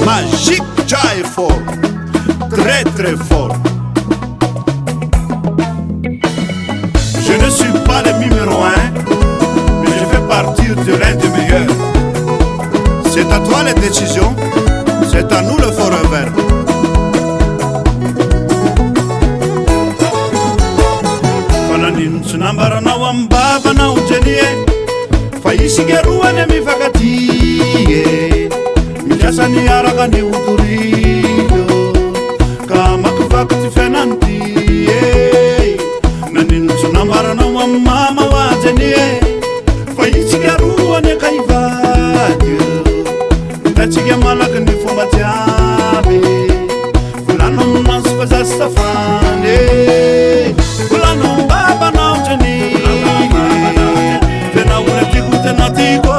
magique, Jah est fort, très très fort. Je ne suis pas le numéro 1, mais je fais partie de l'un des meilleurs. C'est à toi les décisions, c'est à nous le forever. Fananin sunambara na wambaba na ujenie, faisigerua ne mifakatie, mijasani araka ni udurido, kama kufakati fenantie. Nanin sunambara na wamama wajenie, faisigerua ne kaivadio, tachiga malaka ni fumba tiabe, fulano masfaza stafane, fulano baba na ujenie, fena ule tikute na tiko,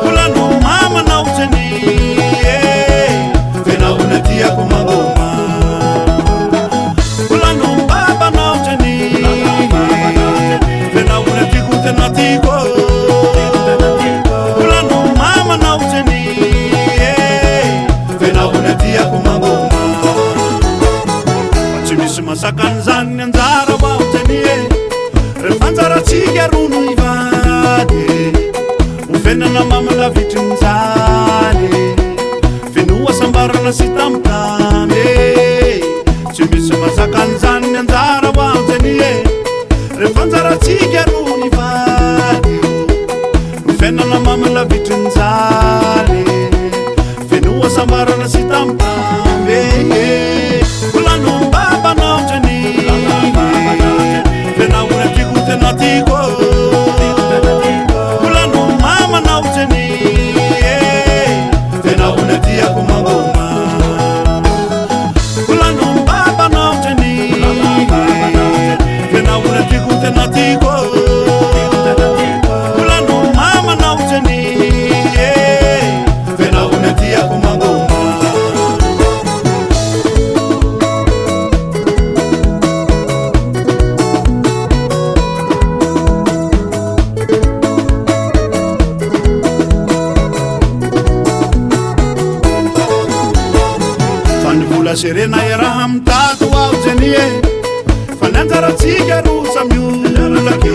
fulano mama na ujenie, fena ule tia kumagoma, fulano baba na ujenie, fena ule tikute na tiko, fulano mama na ujenie, fena ule tia kumagoma. Chimisi masakanzani anzara wa ujenie, refanzara chiga runu ivade, ufena na mama la vitunzane, finua sambara na sitamtame. Chimisi masakanzani anzara wa ujenie, refanzara chiga runu ivade, ufena na mama la vitunzane, finua sambara na sitamtame. Fulano baba na ujenie, fena ule tikute na tiko, fulano mama na ujenie, fena ule tia kumagoma, fulano baba na ujenie, fena ule tikute na tiko, fulano mama na ujenie, fena ule tia kumagoma. Fanivula serena era mtatu wa ujenie, fananzara tsiga rusa miulake,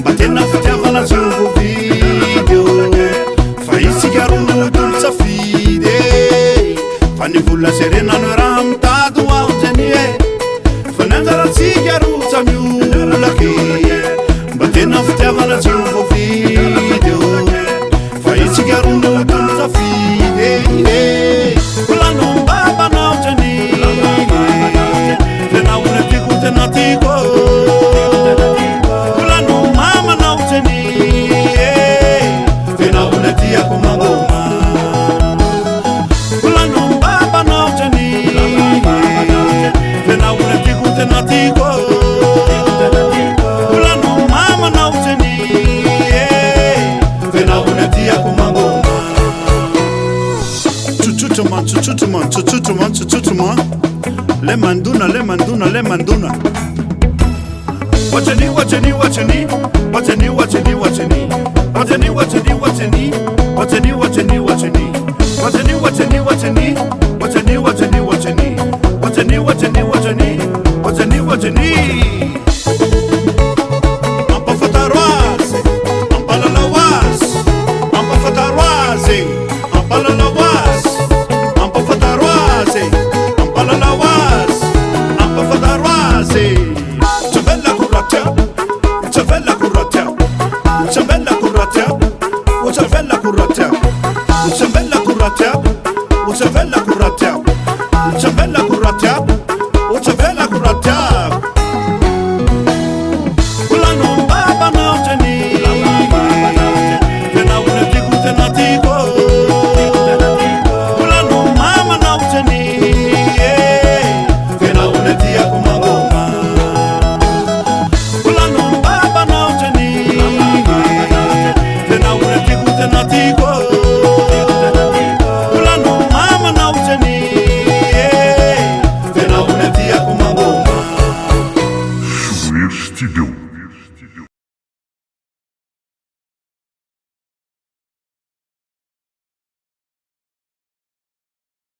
mbatena fitiavana zungu video, faisiga runu dulsa fide. Fanivula serena era mtatu wa ujenie, fananzara tsiga rusa miulake, mbatena fitiavana zungu video, faisiga runu dulsa fide. Fulano baba na ujenie, fena ule tikute na tiko, fulano mama na ujenie, fena ule tia kumagoma, fulano baba na ujenie, fena ule tikute na tiko, fulano mama na ujenie, fena ule tia kumagoma. Chuchuchuman, chuchuchuman, chuchuchuman, chuchuchuman. Le manduna, le manduna, le manduna. Wacheni, wacheni, wacheni. Wacheni, wacheni, wacheni. Wacheni, wacheni, wacheni. Wacheni, wacheni, wacheni. Wacheni, wacheni, wacheni.